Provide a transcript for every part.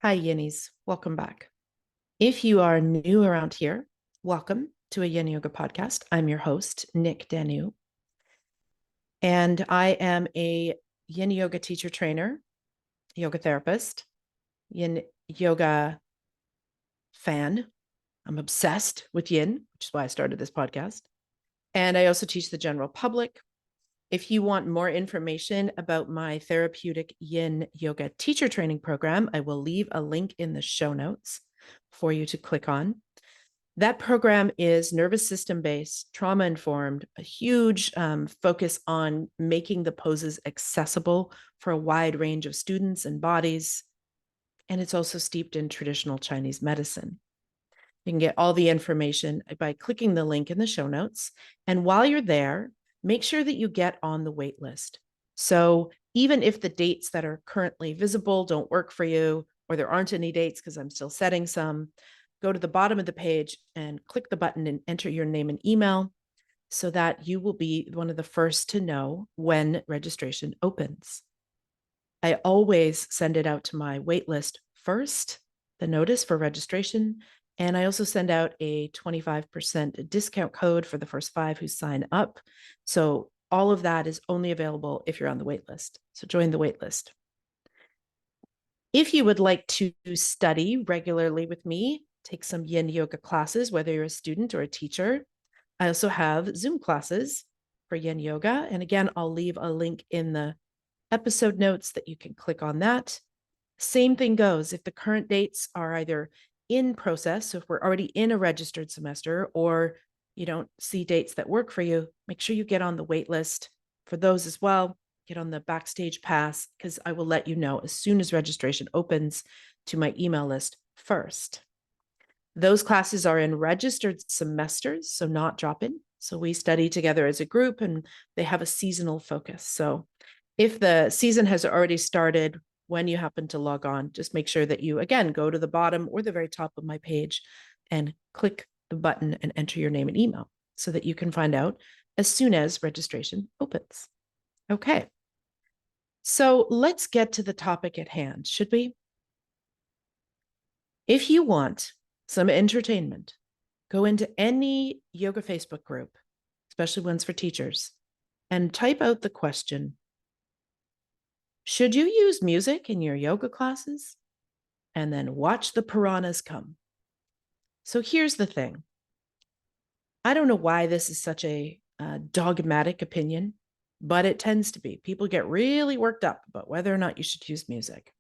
Hi, Yinnies. Welcome back. If you are new around here, welcome to a Yin Yoga podcast. I'm your host, Nick Danu, and I am a Yin Yoga teacher trainer, yoga therapist, Yin Yoga fan. I'm obsessed with Yin, which is why I started this podcast. And I also teach the general public. If you want more information about my therapeutic Yin Yoga teacher training program, I will leave a link in the show notes for you to click on. That program is nervous system based, trauma informed, a huge focus on making the poses accessible for a wide range of students and bodies. And it's also steeped in traditional Chinese medicine. You can get all the information by clicking the link in the show notes. And while you're there, make sure that you get on the wait list. So even if the dates that are currently visible don't work for you, or there aren't any dates because I'm still setting some, go to the bottom of the page and click the button and enter your name and email so that you will be one of the first to know when registration opens. I always send it out to my wait list first, the notice for registration. And I also send out a 25% discount code for the first 5 who sign up. So all of that is only available if you're on the wait list. So join the wait list. If you would like to study regularly with me, take some Yin Yoga classes, whether you're a student or a teacher. I also have Zoom classes for Yin Yoga. And again, I'll leave a link in the episode notes that you can click on that. Same thing goes if the current dates are either in process, so if we're already in a registered semester, or you don't see dates that work for you, make sure you get on the wait list for those as well. Get on the backstage pass because I will let you know as soon as registration opens to my email list first. Those classes are in registered semesters, so not drop-in. So we study together as a group and they have a seasonal focus. So if the season has already started, when you happen to log on, just make sure that you, again, go to the bottom or the very top of my page and click the button and enter your name and email so that you can find out as soon as registration opens. Okay. So let's get to the topic at hand, should we? If you want some entertainment, go into any yoga Facebook group, especially ones for teachers, and type out the question, should you use music in your yoga classes? And then watch the piranhas come. So here's the thing. I don't know why this is such a dogmatic opinion, but it tends to be. People get really worked up about whether or not you should use music.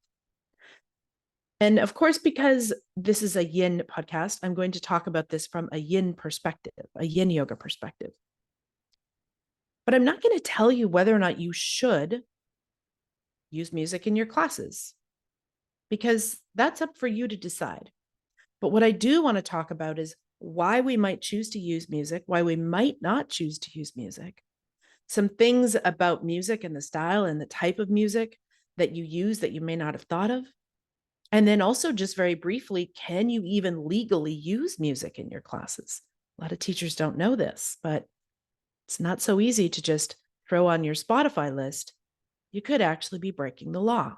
And of course, because this is a Yin podcast, I'm going to talk about this from a Yin perspective, a Yin yoga perspective. But I'm not going to tell you whether or not you should use music in your classes, because that's up for you to decide. But what I do want to talk about is why we might choose to use music, why we might not choose to use music, some things about music and the style and the type of music that you use that you may not have thought of. And then also just very briefly, can you even legally use music in your classes? A lot of teachers don't know this, but it's not so easy to just throw on your Spotify list. You could actually be breaking the law.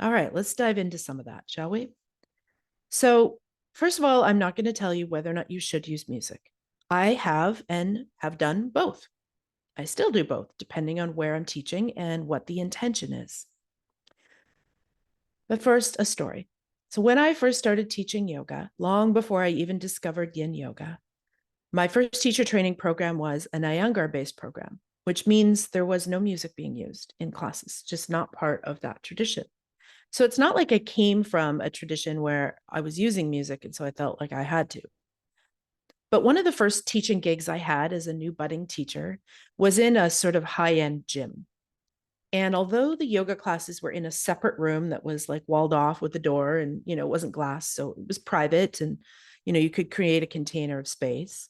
All right, let's dive into some of that, shall we? So, first of all, I'm not going to tell you whether or not you should use music. I have and have done both. I still do both, depending on where I'm teaching and what the intention is. But first, a story. So, when I first started teaching yoga, long before I even discovered Yin Yoga, my first teacher training program was an Iyengar based program, which means there was no music being used in classes, just not part of that tradition. So it's not like I came from a tradition where I was using music, and so I felt like I had to. But one of the first teaching gigs I had as a new budding teacher was in a sort of high-end gym. And although the yoga classes were in a separate room that was like walled off with a door and, it wasn't glass, so it was private and, you could create a container of space.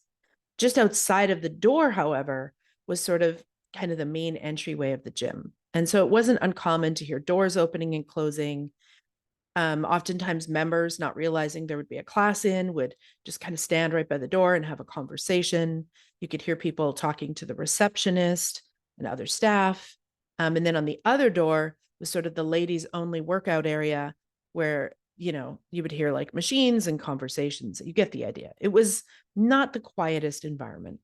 Just outside of the door, however, was sort of kind of the main entryway of the gym. And so it wasn't uncommon to hear doors opening and closing. Oftentimes members, not realizing there would be a class in, would just kind of stand right by the door and have a conversation. You could hear people talking to the receptionist and other staff. And then on the other door was sort of the ladies only workout area. where, you would hear like machines and conversations. You get the idea. It was not the quietest environment.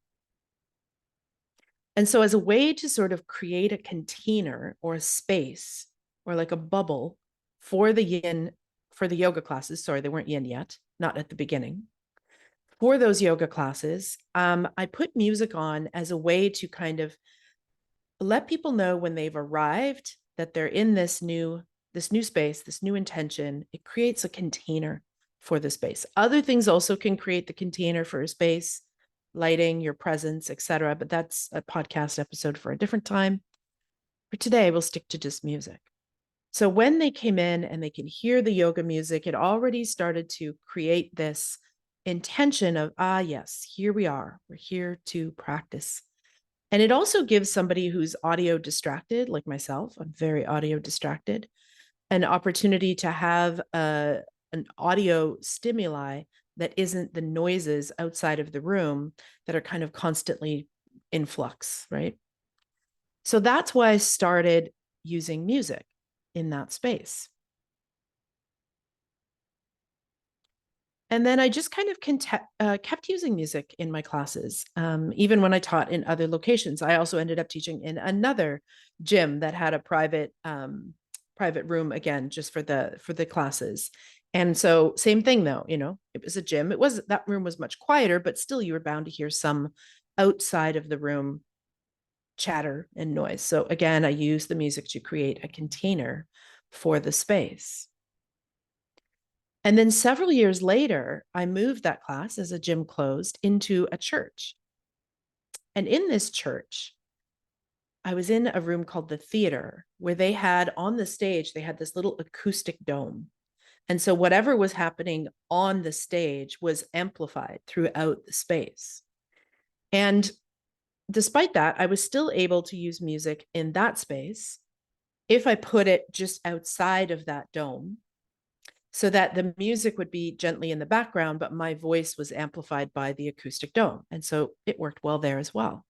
And so, as a way to sort of create a container or a space or like a bubble for the yin, for the yoga classes, sorry, they weren't yin yet, not at the beginning. For those yoga classes, I put music on as a way to kind of let people know when they've arrived that they're in this new space, this new intention. It creates a container for the space. Other things also can create the container for a space, lighting, your presence, etc. But that's a podcast episode for a different time. For today, we'll stick to just music. So when they came in and they can hear the yoga music, it already started to create this intention of, yes, here we are. We're here to practice. And it also gives somebody who's audio distracted, like myself, I'm very audio distracted, an opportunity to have an audio stimuli that isn't the noises outside of the room that are kind of constantly in flux, right? So that's why I started using music in that space. And then I just kind of kept using music in my classes, even when I taught in other locations. I also ended up teaching in another gym that had a private room, again, just for the classes. And so same thing though, it was a gym. That room was much quieter, but still you were bound to hear some outside of the room chatter and noise. So again, I use the music to create a container for the space. And then several years later, I moved that class as a gym closed into a church. And in this church, I was in a room called the theater, where they had on the stage, they had this little acoustic dome. And so whatever was happening on the stage was amplified throughout the space. And despite that, I was still able to use music in that space if I put it just outside of that dome, so that the music would be gently in the background, but my voice was amplified by the acoustic dome. And so it worked well there as well.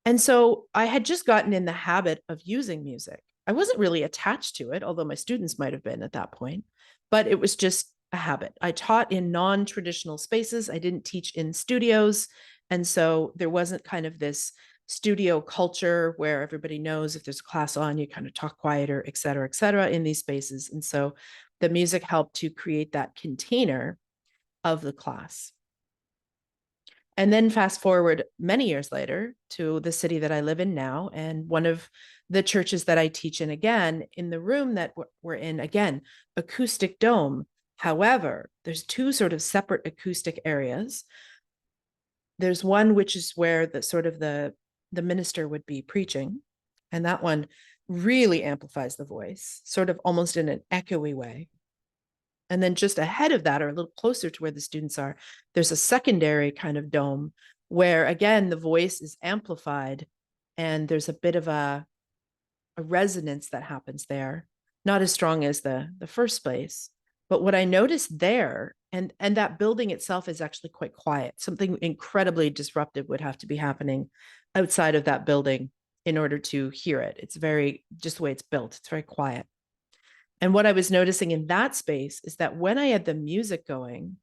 And so I had just gotten in the habit of using music. I wasn't really attached to it, although my students might have been at that point, but it was just a habit. I taught in non-traditional spaces. I didn't teach in studios. And so there wasn't kind of this studio culture where everybody knows if there's a class on, you kind of talk quieter, et cetera, in these spaces. And so the music helped to create that container of the class. And then fast forward many years later to the city that I live in now, and one of the churches that I teach in, again, in the room that we're in, again, acoustic dome. However, there's two sort of separate acoustic areas. There's one which is where the minister would be preaching, and that one really amplifies the voice, sort of almost in an echoey way. And then just ahead of that, or a little closer to where the students are, there's a secondary kind of dome where, again, the voice is amplified and there's a bit of a resonance that happens there, not as strong as the first place. But what I noticed there, and that building itself is actually quite quiet. Something incredibly disruptive would have to be happening outside of that building in order to hear it. It's very, just the way it's built, it's very quiet. And what I was noticing in that space is that when I had the music going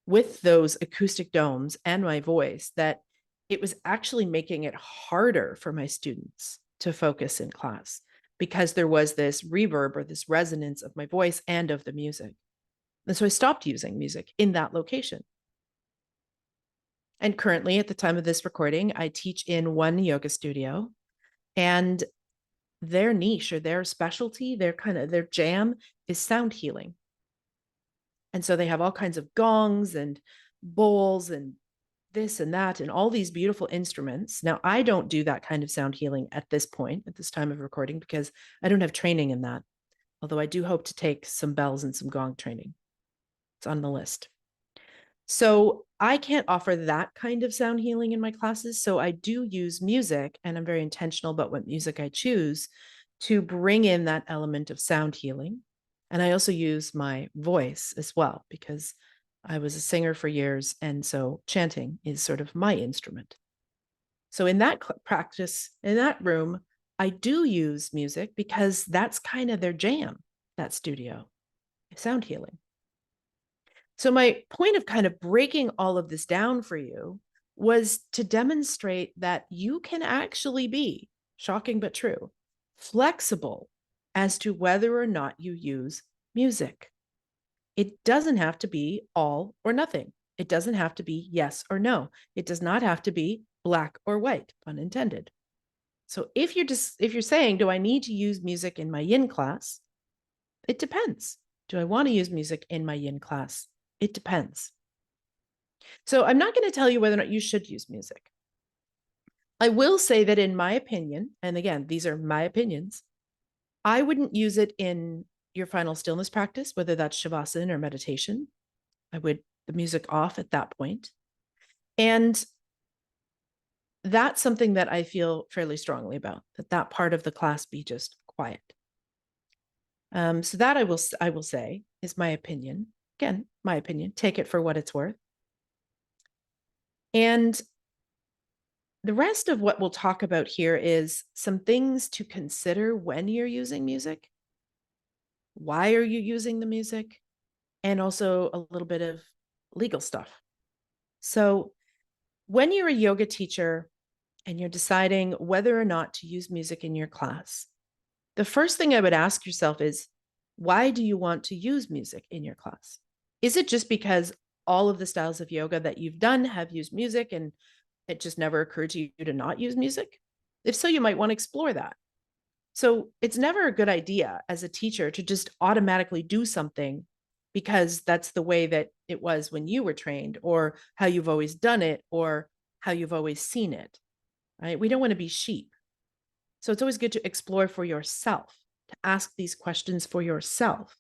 with those acoustic domes and my voice, that it was actually making it harder for my students to focus in class, because there was this reverb or this resonance of my voice and of the music. And so I stopped using music in that location. And currently, at the time of this recording, I teach in one yoga studio, and their niche or their specialty, their jam is sound healing. And so they have all kinds of gongs and bowls and this and that and all these beautiful instruments. Now, I don't do that kind of sound healing at this point, at this time of recording, because I don't have training in that. Although I do hope to take some bells and some gong training. It's on the list. So I can't offer that kind of sound healing in my classes. So I do use music, and I'm very intentional about what music I choose to bring in that element of sound healing. And I also use my voice as well, because I was a singer for years. And so chanting is sort of my instrument. So in that practice, in that room, I do use music because that's kind of their jam, that studio, sound healing. So, my point of kind of breaking all of this down for you was to demonstrate that you can actually be, shocking but true, flexible as to whether or not you use music. It doesn't have to be all or nothing. It doesn't have to be yes or no. It does not have to be black or white, pun intended. So if you're saying, do I need to use music in my yin class? It depends. Do I want to use music in my yin class? It depends. So I'm not going to tell you whether or not you should use music. I will say that in my opinion, and again, these are my opinions, I wouldn't use it in your final stillness practice, whether that's shavasana or meditation. I would the music off at that point. And that's something that I feel fairly strongly about, that part of the class be just quiet. So that I will say is my opinion. Again, my opinion. Take it for what it's worth. And the rest of what we'll talk about here is some things to consider when you're using music. Why are you using the music? And also a little bit of legal stuff. So when you're a yoga teacher and you're deciding whether or not to use music in your class, the first thing I would ask yourself is, why do you want to use music in your class? Is it just because all of the styles of yoga that you've done have used music and it just never occurred to you to not use music? If so, you might want to explore that. So it's never a good idea as a teacher to just automatically do something because that's the way that it was when you were trained, or how you've always done it, or how you've always seen it, right? We don't want to be sheep. So it's always good to explore for yourself, to ask these questions for yourself,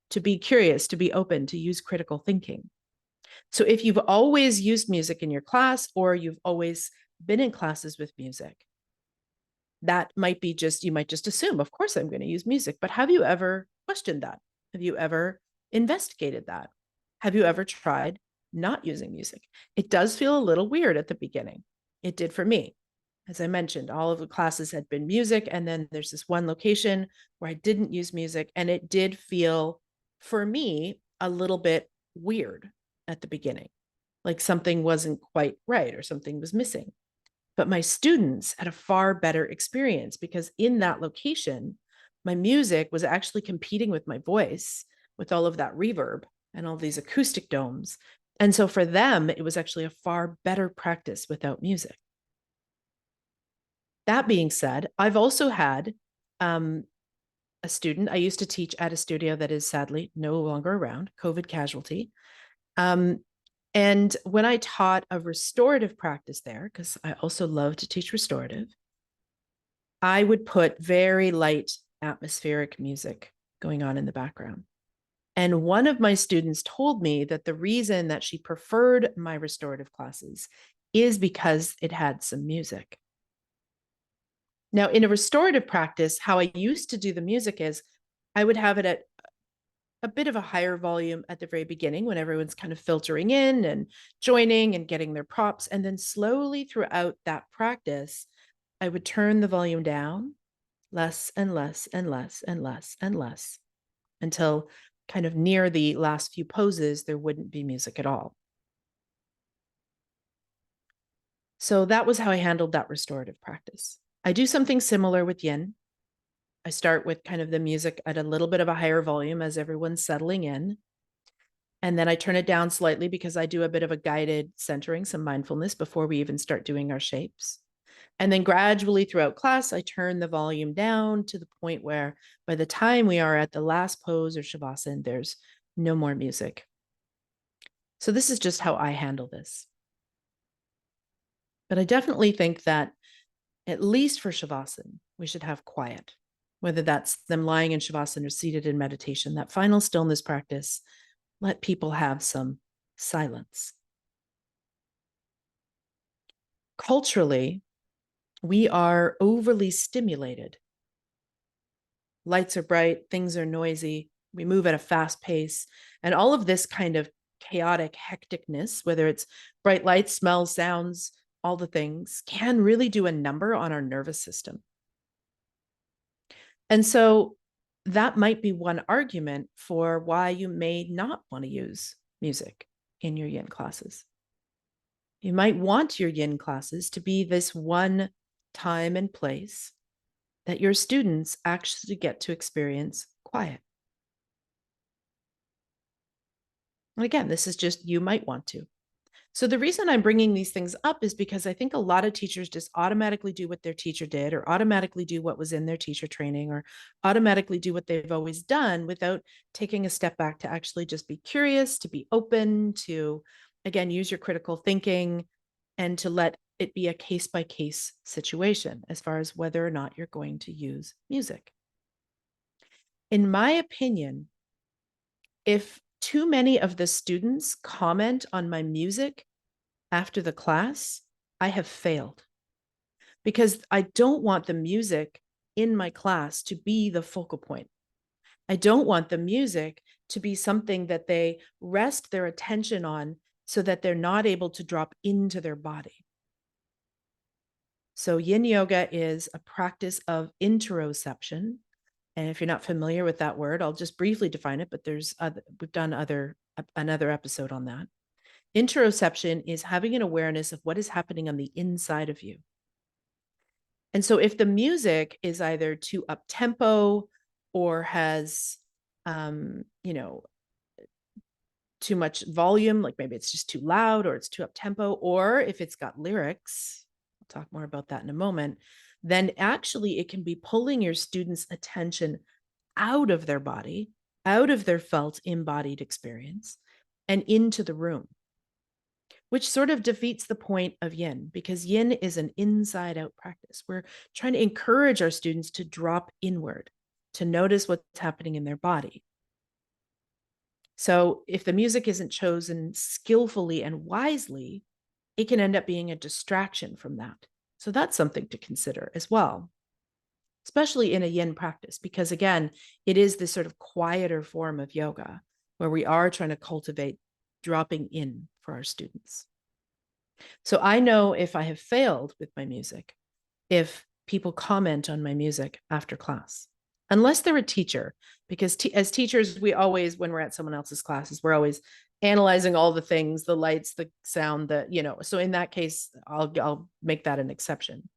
to be curious, to be open, to use critical thinking. So if you've always used music in your class, or you've always been in classes with music, that might be just, you might just assume, of course I'm going to use music. But have you ever questioned that? Have you ever investigated that? Have you ever tried not using music? It does feel a little weird at the beginning. It did for me. As I mentioned, all of the classes had been music. And then there's this one location where I didn't use music. And it did feel, for me, a little bit weird at the beginning, like something wasn't quite right or something was missing. But my students had a far better experience because in that location, my music was actually competing with my voice with all of that reverb and all these acoustic domes. And so for them, it was actually a far better practice without music. That being said, I've also had a student, I used to teach at a studio that is sadly no longer around, COVID casualty. And when I taught a restorative practice there, because I also love to teach restorative, I would put very light atmospheric music going on in the background. And one of my students told me that the reason that she preferred my restorative classes is because it had some music. Now, in a restorative practice, how I used to do the music is I would have it at a bit of a higher volume at the very beginning when everyone's kind of filtering in and joining and getting their props. And then slowly throughout that practice, I would turn the volume down less and less and less and less and less until kind of near the last few poses, there wouldn't be music at all. So that was how I handled that restorative practice. I do something similar with yin. I start with kind of the music at a little bit of a higher volume as everyone's settling in. And then I turn it down slightly because I do a bit of a guided centering, some mindfulness before we even start doing our shapes. And then gradually throughout class, I turn the volume down to the point where by the time we are at the last pose or shavasana, there's no more music. So this is just how I handle this. But I definitely think that at least for shavasana, we should have quiet, whether that's them lying in shavasana or seated in meditation, that final stillness practice, let people have some silence. Culturally, we are overly stimulated. Lights are bright, things are noisy, we move at a fast pace, and all of this kind of chaotic hecticness, whether it's bright lights, smells, sounds, all the things, can really do a number on our nervous system. And so that might be one argument for why you may not want to use music in your yin classes. You might want your yin classes to be this one time and place that your students actually get to experience quiet. And again, this is just you might want to. So the reason I'm bringing these things up is because I think a lot of teachers just automatically do what their teacher did, or automatically do what was in their teacher training, or automatically do what they've always done without taking a step back to actually just be curious, to be open, to, again, use your critical thinking, and to let it be a case-by-case situation as far as whether or not you're going to use music. In my opinion, if too many of the students comment on my music after the class, I have failed, because I don't want the music in my class to be the focal point. I don't want the music to be something that they rest their attention on so that they're not able to drop into their body. So yin yoga is a practice of interoception. And if you're not familiar with that word, I'll just briefly define it, but we've done another episode on that. Interoception is having an awareness of what is happening on the inside of you. And so if the music is either too up tempo or has, too much volume, like maybe it's just too loud or it's too up tempo, or if it's got lyrics, I'll talk more about that in a moment, then actually it can be pulling your students' attention out of their body, out of their felt embodied experience, and into the room, which sort of defeats the point of yin, because yin is an inside out practice. We're trying to encourage our students to drop inward, to notice what's happening in their body. So if the music isn't chosen skillfully and wisely, it can end up being a distraction from that. So that's something to consider as well, especially in a yin practice, because again, it is this sort of quieter form of yoga where we are trying to cultivate dropping in for our students. So I know if I have failed with my music, if people comment on my music after class, unless they're a teacher, because as teachers, we always, when we're at someone else's classes, we're always analyzing all the things, the lights, the sound, so in that case, I'll make that an exception,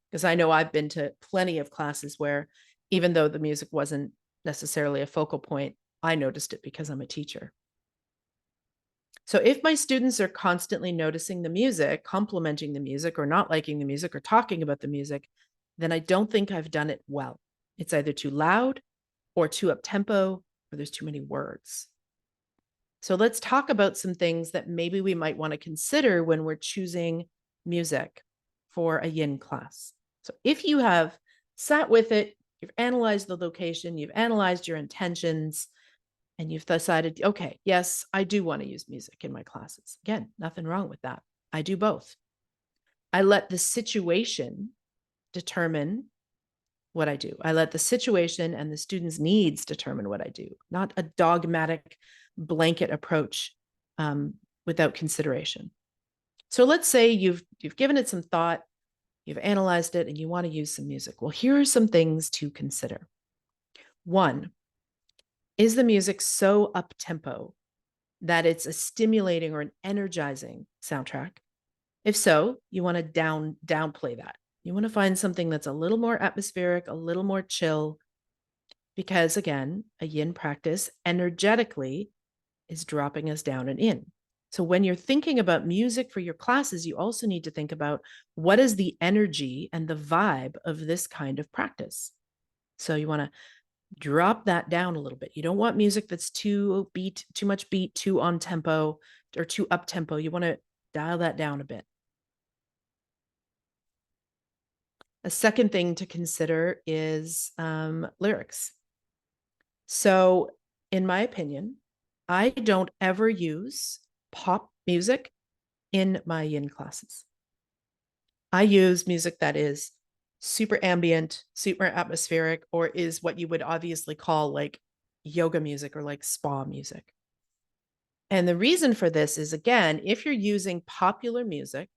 because I know I've been to plenty of classes where even though the music wasn't necessarily a focal point, I noticed it because I'm a teacher. So if my students are constantly noticing the music, complimenting the music, or not liking the music, or talking about the music, then I don't think I've done it well. It's either too loud or too up tempo, or there's too many words. So let's talk about some things that maybe we might want to consider when we're choosing music for a yin class. So if you have sat with it, you've analyzed the location, you've analyzed your intentions, and you've decided, okay, yes, I do want to use music in my classes. Again, nothing wrong with that. I do both. I let the situation determine what I do. I let the situation and the students' needs determine what I do, not a dogmatic blanket approach without consideration. So let's say you've given it some thought, you've analyzed it, and you want to use some music. Well, here are some things to consider. One, is the music so up tempo that it's a stimulating or an energizing soundtrack? If so, you want to downplay that. You want to find something that's a little more atmospheric, a little more chill, because again, a yin practice energetically is dropping us down and in. So when you're thinking about music for your classes, you also need to think about what is the energy and the vibe of this kind of practice. So you want to drop that down a little bit. You don't want music that's too much beat, too on tempo, or too up tempo. You want to dial that down a bit. A second thing to consider is lyrics. So in my opinion, I don't ever use pop music in my yin classes. I use music that is super ambient, super atmospheric, or is what you would obviously call like yoga music or like spa music. And the reason for this is, again, if you're using popular music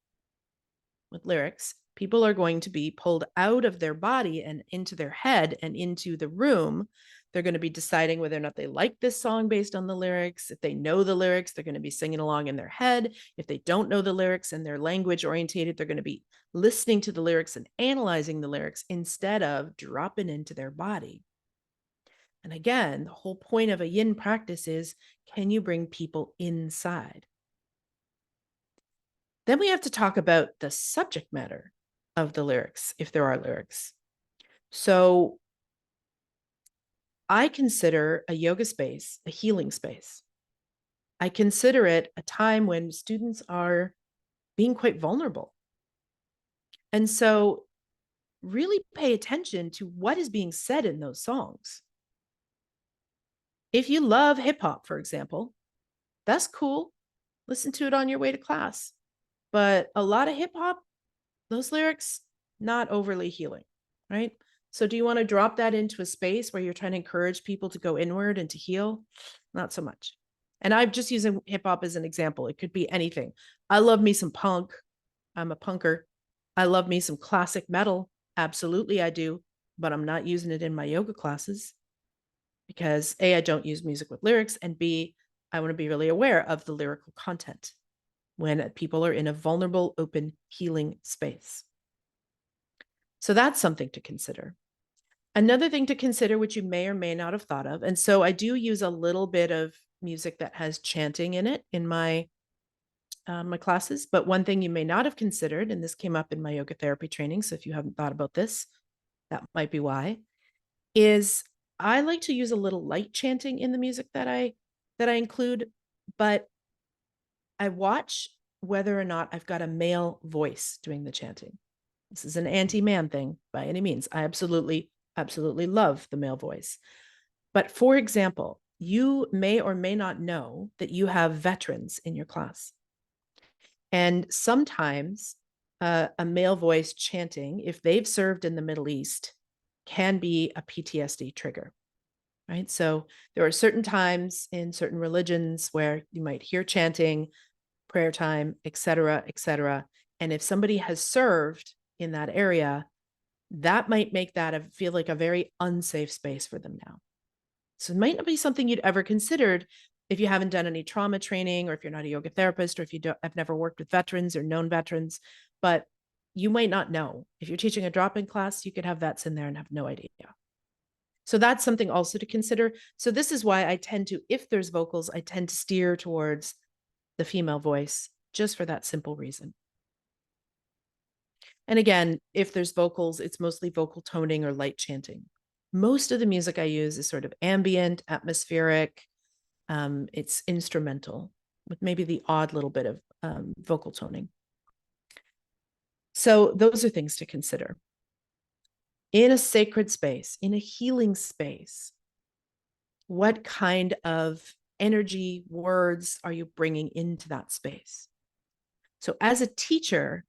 with lyrics, People are going to be pulled out of their body and into their head and into the room. They're going to be deciding whether or not they like this song based on the lyrics. If they know the lyrics, they're going to be singing along in their head. If they don't know the lyrics and they're language orientated, they're going to be listening to the lyrics and analyzing the lyrics instead of dropping into their body. And again, the whole point of a yin practice is, can you bring people inside? Then we have to talk about the subject matter of the lyrics, if there are lyrics. So I consider a yoga space a healing space. I consider it a time when students are being quite vulnerable. And so really pay attention to what is being said in those songs. If you love hip hop, for example, that's cool. Listen to it on your way to class. But a lot of hip hop, those lyrics, not overly healing, right? So do you want to drop that into a space where you're trying to encourage people to go inward and to heal? Not so much. And I'm just using hip hop as an example. It could be anything. I love me some punk. I'm a punker. I love me some classic metal. Absolutely, I do. But I'm not using it in my yoga classes because A, I don't use music with lyrics, and B, I want to be really aware of the lyrical content when people are in a vulnerable, open, healing space. So that's something to consider. Another thing to consider, which you may or may not have thought of, and so I do use a little bit of music that has chanting in it in my classes, but one thing you may not have considered, and this came up in my yoga therapy training, so if you haven't thought about this, that might be why, is I like to use a little light chanting in the music that I include, but I watch whether or not I've got a male voice doing the chanting. This is an anti-man thing by any means. I absolutely love the male voice. But for example, you may or may not know that you have veterans in your class. And sometimes a male voice chanting, if they've served in the Middle East, can be a PTSD trigger, right? So there are certain times in certain religions where you might hear chanting, prayer time, et cetera, et cetera. And if somebody has served in that area, that might make that feel like a very unsafe space for them now. So it might not be something you'd ever considered if you haven't done any trauma training, or if you're not a yoga therapist, or if you have never worked with veterans or known veterans, but you might not know. If you're teaching a drop-in class, you could have vets in there and have no idea. So that's something also to consider. So this is why I tend to, if there's vocals, I tend to steer towards the female voice, just for that simple reason. And again, if there's vocals, it's mostly vocal toning or light chanting. Most of the music I use is sort of ambient, atmospheric. It's instrumental with maybe the odd little bit of vocal toning. So those are things to consider. In a sacred space, in a healing space, what kind of energy, words are you bringing into that space? So as a teacher,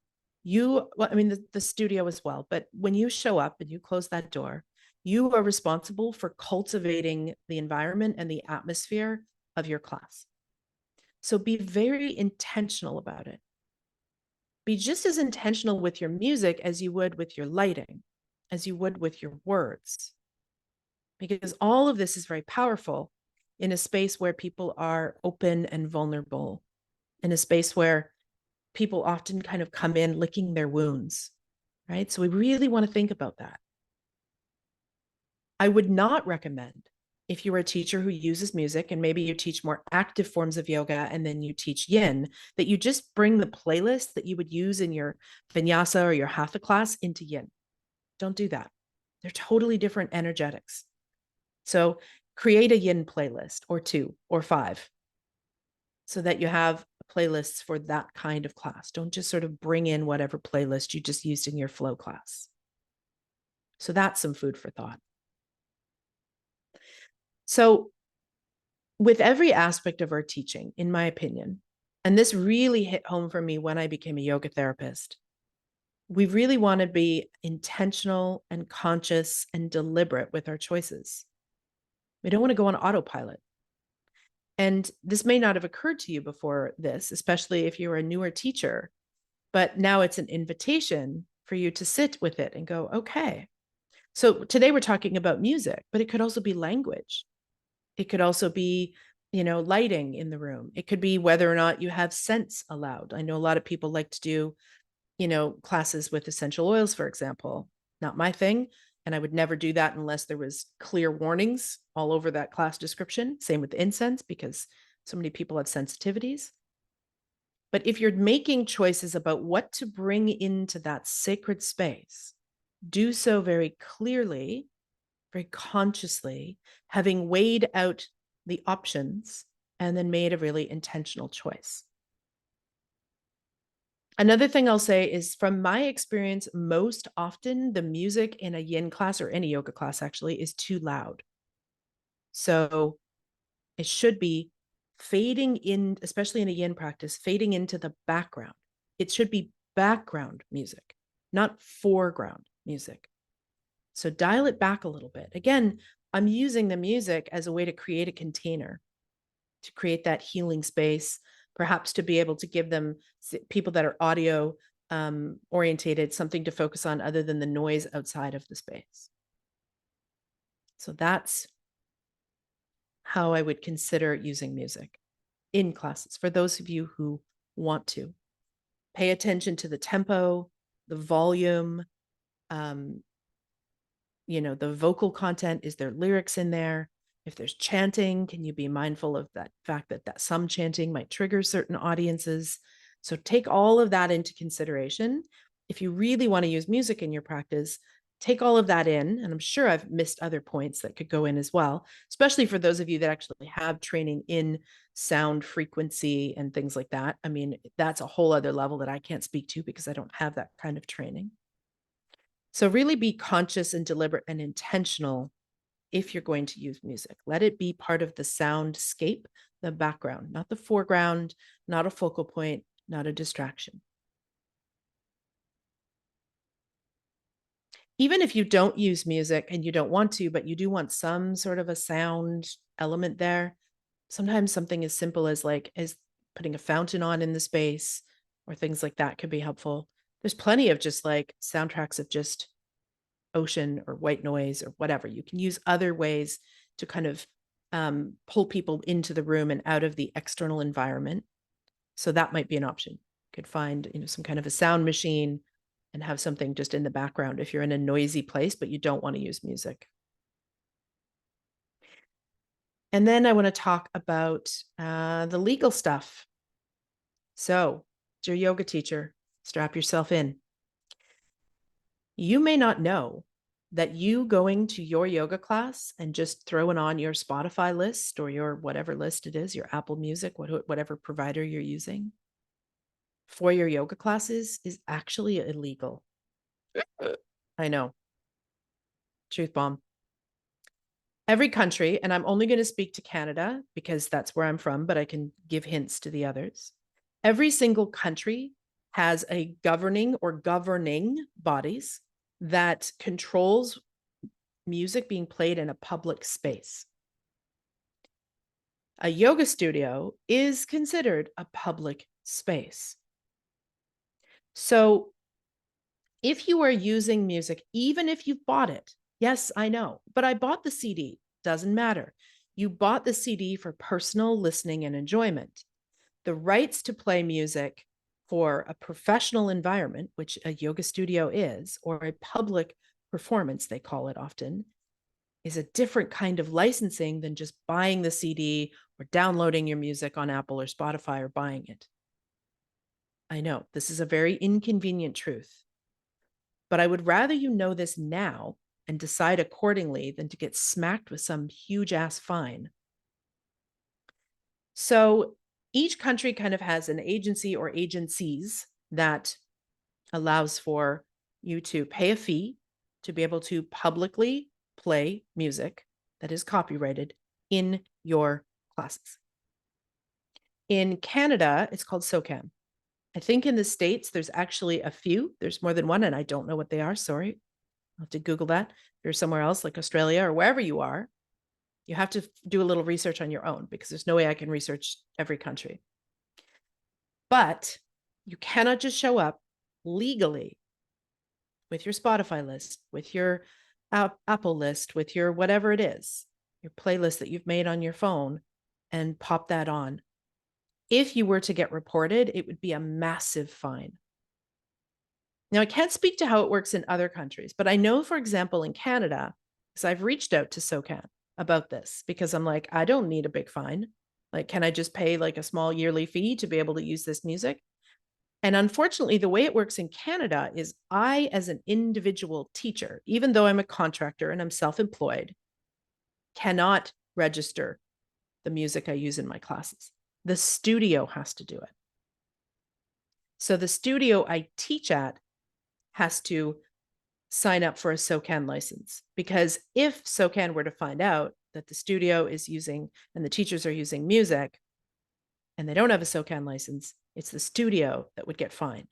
the studio as well, but when you show up and you close that door, you are responsible for cultivating the environment and the atmosphere of your class. So be very intentional about it. Be just as intentional with your music as you would with your lighting, as you would with your words, because all of this is very powerful in a space where people are open and vulnerable, in a space where people often kind of come in licking their wounds, right? So we really want to think about that. I would not recommend, if you are a teacher who uses music and maybe you teach more active forms of yoga and then you teach yin, that you just bring the playlist that you would use in your vinyasa or your hatha class into yin. Don't do that. They're totally different energetics. So create a yin playlist, or 2 or 5, so that you have playlists for that kind of class. Don't just sort of bring in whatever playlist you just used in your flow class. So that's some food for thought. So with every aspect of our teaching, in my opinion, and this really hit home for me when I became a yoga therapist, we really want to be intentional and conscious and deliberate with our choices. We don't want to go on autopilot. And this may not have occurred to you before this, especially if you're a newer teacher, but now it's an invitation for you to sit with it and go, okay. So today we're talking about music, but it could also be language. It could also be, lighting in the room. It could be whether or not you have scents allowed. I know a lot of people like to do, classes with essential oils, for example. Not my thing. And I would never do that unless there was clear warnings all over that class description. Same with incense, because so many people have sensitivities. But if you're making choices about what to bring into that sacred space, do so very clearly, very consciously, having weighed out the options and then made a really intentional choice. Another thing I'll say is, from my experience, most often the music in a yin class, or any yoga class actually, is too loud. So it should be fading in, especially in a yin practice, fading into the background. It should be background music, not foreground music. So dial it back a little bit. Again, I'm using the music as a way to create a container, to create that healing space, perhaps to be able to give them, people that are audio orientated, something to focus on other than the noise outside of the space. So that's how I would consider using music in classes for those of you who want to. Pay attention to the tempo, the volume, the vocal content. Is there lyrics in there? If there's chanting, can you be mindful of that fact that some chanting might trigger certain audiences? So take all of that into consideration. If you really want to use music in your practice, take all of that in. And I'm sure I've missed other points that could go in as well, especially for those of you that actually have training in sound frequency and things like that. I mean, that's a whole other level that I can't speak to because I don't have that kind of training. So really be conscious and deliberate and intentional if you're going to use music. Let it be part of the soundscape, the background, not the foreground, not a focal point, not a distraction. Even if you don't use music and you don't want to, but you do want some sort of a sound element there, sometimes something as simple as putting a fountain on in the space or things like that could be helpful. There's plenty of just like soundtracks of just ocean or white noise or whatever. You can use other ways to kind of pull people into the room and out of the external environment. So that might be an option. You could find, some kind of a sound machine and have something just in the background if you're in a noisy place, but you don't want to use music. And then I want to talk about the legal stuff. So, as your yoga teacher, strap yourself in. You may not know that you going to your yoga class and just throwing on your Spotify list or your whatever list it is, your Apple Music, whatever provider you're using for your yoga classes is actually illegal. I know. Truth bomb. Every country, and I'm only going to speak to Canada because that's where I'm from, but I can give hints to the others. Every single country has a governing bodies that controls music being played in a public space. A yoga studio is considered a public space. So if you are using music, even if you've bought it, yes, I know, but I bought the CD, doesn't matter. You bought the CD for personal listening and enjoyment. The rights to play music for a professional environment, which a yoga studio is, or a public performance, they call it often, is a different kind of licensing than just buying the CD or downloading your music on Apple or Spotify or buying it. I know this is a very inconvenient truth, but I would rather you know this now and decide accordingly than to get smacked with some huge ass fine. So each country kind of has an agency or agencies that allows for you to pay a fee to be able to publicly play music that is copyrighted in your classes. In Canada, it's called SOCAM. I think in the States, there's actually a few. There's more than one, and I don't know what they are. Sorry. I'll have to Google that. If you're somewhere else like Australia or wherever you are, you have to do a little research on your own because there's no way I can research every country. But you cannot just show up legally with your Spotify list, with your Apple list, with your whatever it is, your playlist that you've made on your phone, and pop that on. If you were to get reported, it would be a massive fine. Now, I can't speak to how it works in other countries, but I know, for example, in Canada, because I've reached out to SOCAN about this, because I'm like, I don't need a big fine. Like, can I just pay like a small yearly fee to be able to use this music? And unfortunately, the way it works in Canada is I, as an individual teacher, even though I'm a contractor and I'm self-employed, cannot register the music I use in my classes. The studio has to do it. So the studio I teach at has to sign up for a SOCAN license, because if SOCAN were to find out that the studio is using and the teachers are using music and they don't have a SOCAN license, it's the studio that would get fined.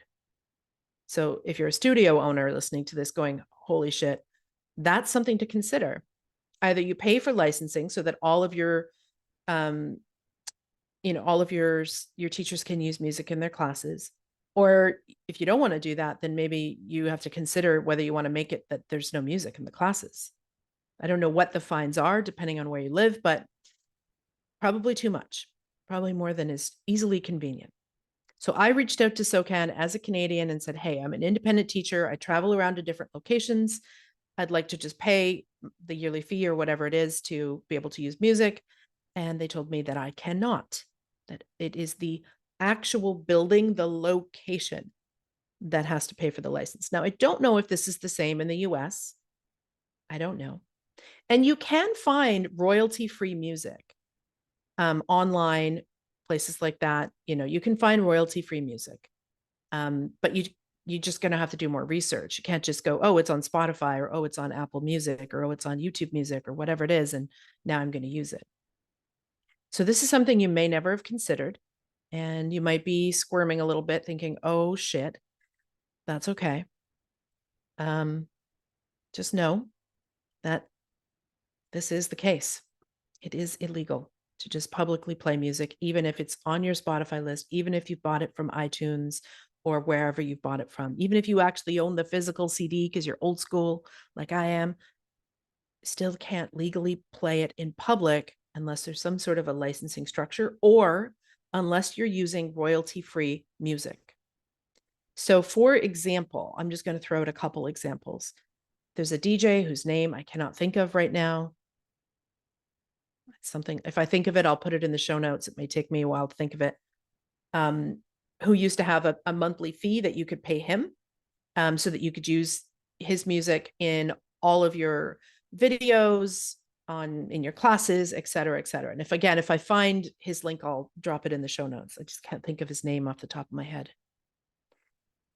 So if you're a studio owner listening to this going, holy shit, that's something to consider. Either you pay for licensing so that all of your all of your teachers can use music in their classes, or if you don't want to do that, then maybe you have to consider whether you want to make it that there's no music in the classes. I don't know what the fines are depending on where you live, but probably too much, probably more than is easily convenient. So I reached out to SOCAN as a Canadian and said, hey, I'm an independent teacher. I travel around to different locations. I'd like to just pay the yearly fee or whatever it is to be able to use music. And they told me that I cannot, that it is the actual building, the location, that has to pay for the license. Now, I don't know if this is the same in the US. I don't know. And you can find royalty-free music online, places like that. You can find royalty-free music, but you're just going to have to do more research. You can't just go, oh, it's on Spotify, or oh, it's on Apple Music, or oh, it's on YouTube Music, or whatever it is, and now I'm going to use it. So this is something you may never have considered, and you might be squirming a little bit thinking, oh shit, that's okay. Just know that this is the case. It is illegal to just publicly play music, even if it's on your Spotify list, even if you bought it from iTunes or wherever you bought it from, even if you actually own the physical CD because you're old school like I am, still can't legally play it in public unless there's some sort of a licensing structure, or unless you're using royalty-free music. So for example, I'm just going to throw out a couple examples. There's a DJ whose name I cannot think of right now. Something, if I think of it, I'll put it in the show notes. It may take me a while to think of it. Who used to have a monthly fee that you could pay him, so that you could use his music in all of your videos, in your classes, et cetera, et cetera. And if I find his link, I'll drop it in the show notes. I just can't think of his name off the top of my head.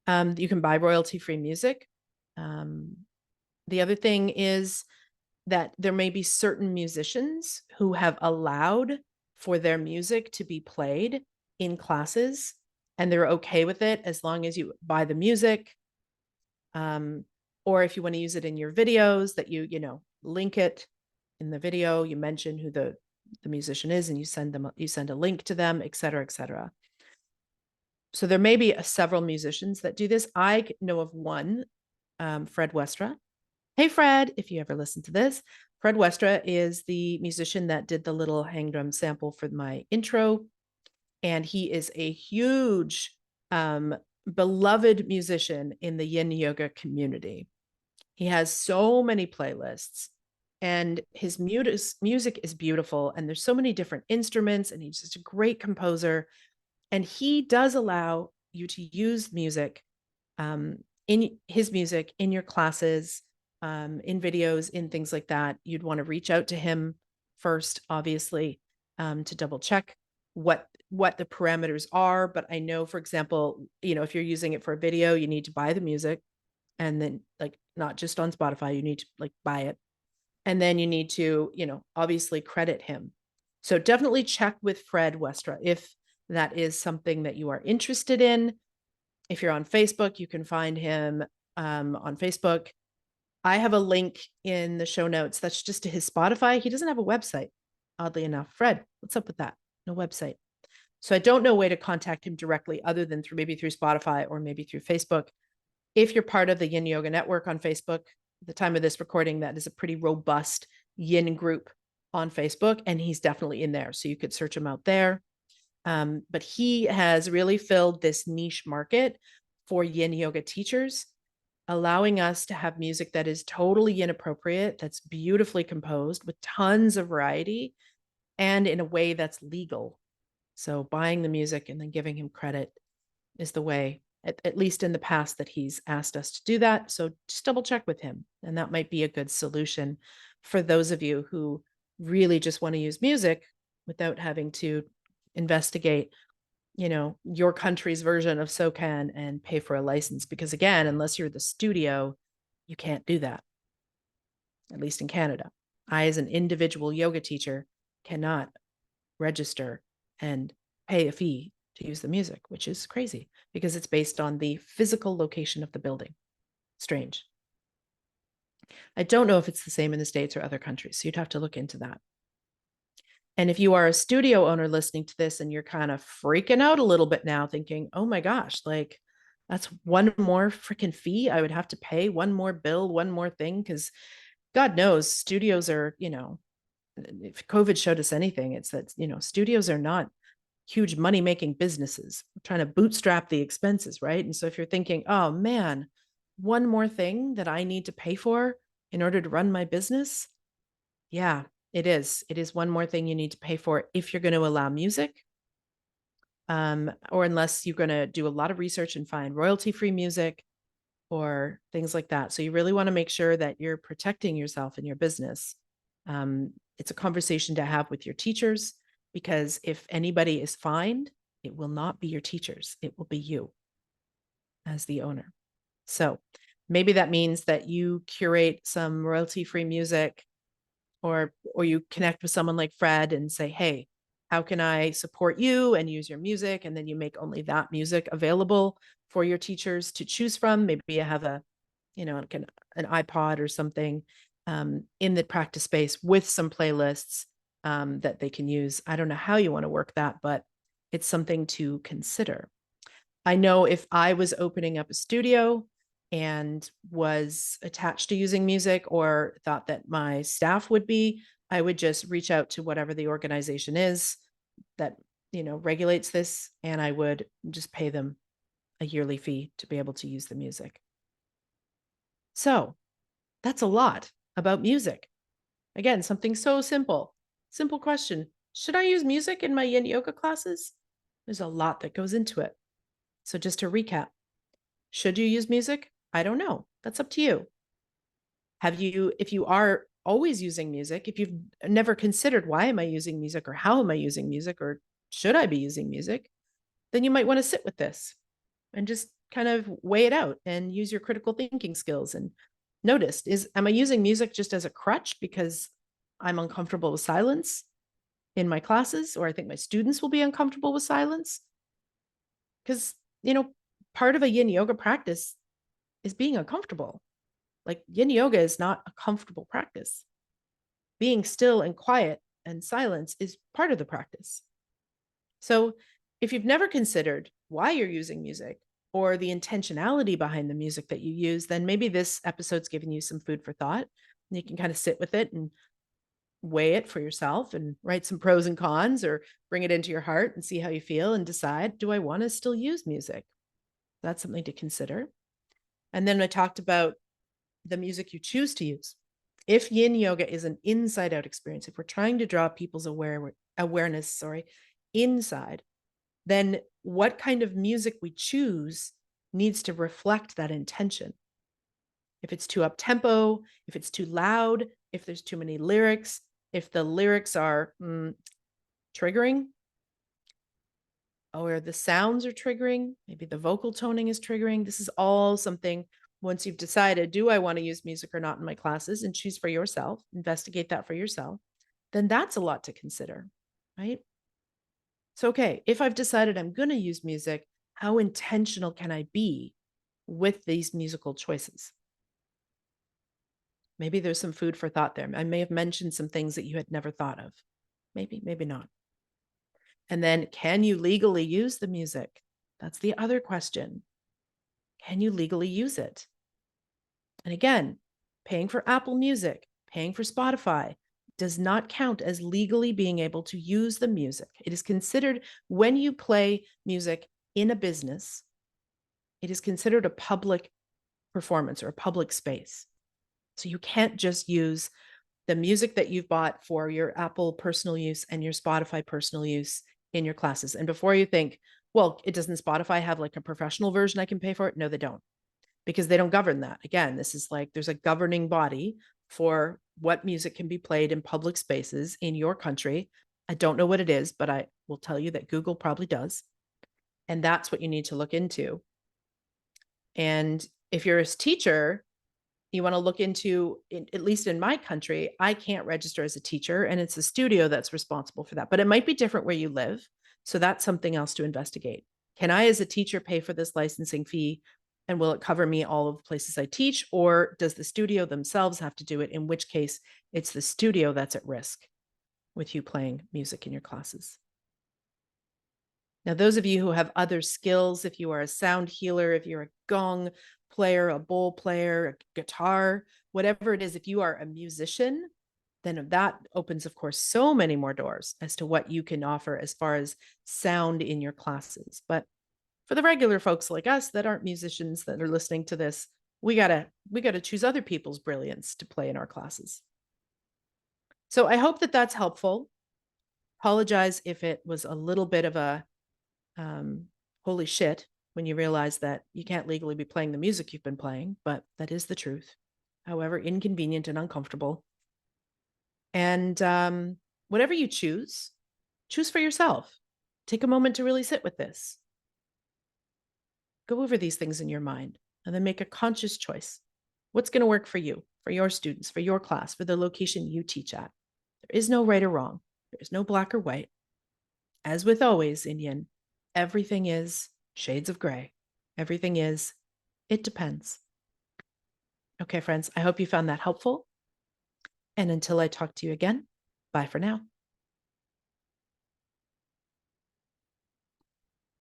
You can buy royalty-free music. The other thing is that there may be certain musicians who have allowed for their music to be played in classes, and they're okay with it as long as you buy the music. Or if you want to use it in your videos, that you link it in the video, you mention who the musician is, and you send a link to them, et cetera, et cetera. So there may be several musicians that do this. I know of one, Fred Westra. Hey, Fred, if you ever listen to this, Fred Westra is the musician that did the little hang drum sample for my intro. And he is a huge, beloved musician in the yin yoga community. He has so many playlists, and his music is beautiful. And there's so many different instruments, and he's just a great composer. And he does allow you to use music, in his music, in your classes, in videos, in things like that. You'd want to reach out to him first, obviously, to double check what the parameters are. But I know, for example, if you're using it for a video, you need to buy the music, and then not just on Spotify, you need to buy it. And then you need to, obviously credit him. So definitely check with Fred Westra if that is something that you are interested in. If you're on Facebook, you can find him on Facebook. I have a link in the show notes that's just to his Spotify. He doesn't have a website, oddly enough. Fred, what's up with that? No website. So I don't know a way to contact him directly other than maybe through Spotify or maybe through Facebook. If you're part of the Yin Yoga Network on Facebook, at the time of this recording, that is a pretty robust Yin group on Facebook, and he's definitely in there. So you could search him out there. But he has really filled this niche market for Yin Yoga teachers, allowing us to have music that is totally yin appropriate, that's beautifully composed with tons of variety, and in a way that's legal. So buying the music and then giving him credit is the way, at least in the past, that he's asked us to do that. So just double check with him. And that might be a good solution for those of you who really just want to use music without having to investigate, your country's version of SOCAN and pay for a license. Because again, unless you're the studio, you can't do that, at least in Canada. I, as an individual yoga teacher, cannot register and pay a fee to use the music, which is crazy because it's based on the physical location of the building. Strange. I don't know if it's the same in the States or other countries, so you'd have to look into that. And if you are a studio owner listening to this and you're kind of freaking out a little bit now, thinking, oh my gosh, like that's one more freaking fee I would have to pay, one more bill, one more thing, because God knows studios are, if COVID showed us anything, it's that, studios are not huge money-making businesses. We're trying to bootstrap the expenses, right? And so if you're thinking, oh man, one more thing that I need to pay for in order to run my business, yeah, it is. It is one more thing you need to pay for if you're going to allow music, or unless you're going to do a lot of research and find royalty-free music or things like that. So you really want to make sure that you're protecting yourself and your business. It's a conversation to have with your teachers, because if anybody is fined, it will not be your teachers. It will be you as the owner. So maybe that means that you curate some royalty-free music, or you connect with someone like Fred and say, hey, how can I support you and use your music? And then you make only that music available for your teachers to choose from. Maybe you have like an iPod or something in the practice space with some playlists that they can use. I don't know how you want to work that, but it's something to consider. I know if I was opening up a studio and was attached to using music, or thought that my staff would be, I would just reach out to whatever the organization is that, regulates this, and I would just pay them a yearly fee to be able to use the music. So that's a lot about music. Again, something so simple. Simple question. Should I use music in my yin yoga classes? There's a lot that goes into it. So just to recap, should you use music? I don't know. That's up to you. If you are always using music, if you've never considered why am I using music, or how am I using music, or should I be using music, then you might want to sit with this and just kind of weigh it out and use your critical thinking skills and notice, am I using music just as a crutch because I'm uncomfortable with silence in my classes, or I think my students will be uncomfortable with silence? Because, part of a yin yoga practice is being uncomfortable. Like yin yoga is not a comfortable practice. Being still and quiet and silence is part of the practice. So if you've never considered why you're using music or the intentionality behind the music that you use, then maybe this episode's given you some food for thought, and you can kind of sit with it and weigh it for yourself and write some pros and cons, or bring it into your heart and see how you feel and decide, do I want to still use music? That's something to consider. And then I talked about the music you choose to use. If yin yoga is an inside out experience, if we're trying to draw people's awareness inside, then what kind of music we choose needs to reflect that intention. If it's too up tempo, if it's too loud, if there's too many lyrics, if the lyrics are triggering, or the sounds are triggering, maybe the vocal toning is triggering. This is all something, once you've decided, do I want to use music or not in my classes, and choose for yourself, investigate that for yourself, then that's a lot to consider, right? So, okay, if I've decided I'm going to use music, how intentional can I be with these musical choices? Maybe there's some food for thought there. I may have mentioned some things that you had never thought of. Maybe, maybe not. And then, can you legally use the music? That's the other question. Can you legally use it? And again, paying for Apple Music, paying for Spotify does not count as legally being able to use the music. It is considered, when you play music in a business, it is considered a public performance or a public space. So you can't just use the music that you've bought for your Apple personal use and your Spotify personal use in your classes. And before you think, well, doesn't Spotify have like a professional version I can pay for it? No, they don't, because they don't govern that. Again, this is like, there's a governing body for what music can be played in public spaces in your country. I don't know what it is, but I will tell you that Google probably does. And that's what you need to look into. And if you're a teacher, you want to look into, at least in my country, I can't register as a teacher, and it's a studio that's responsible for that. But it might be different where you live. So that's something else to investigate. Can I, as a teacher, pay for this licensing fee? And will it cover me all of the places I teach? Or does the studio themselves have to do it? In which case, it's the studio that's at risk with you playing music in your classes. Now, those of you who have other skills, if you are a sound healer, if you're a gong player, a bowl player, a guitar, whatever it is, if you are a musician, then that opens, of course, so many more doors as to what you can offer as far as sound in your classes. But for the regular folks like us that aren't musicians that are listening to this, we gotta choose other people's brilliance to play in our classes. So I hope that that's helpful. Apologize if it was a little bit of a holy shit when you realize that you can't legally be playing the music you've been playing, but that is the truth, however inconvenient and uncomfortable. And whatever you choose for yourself. Take a moment to really sit with this. Go over these things in your mind and then make a conscious choice. What's going to work for you, for your students, for your class, for the location you teach at? There is no right or wrong. There is no black or white. As with always, Indian, everything is shades of gray. Everything is, it depends. Okay, friends, I hope you found that helpful. And until I talk to you again, bye for now.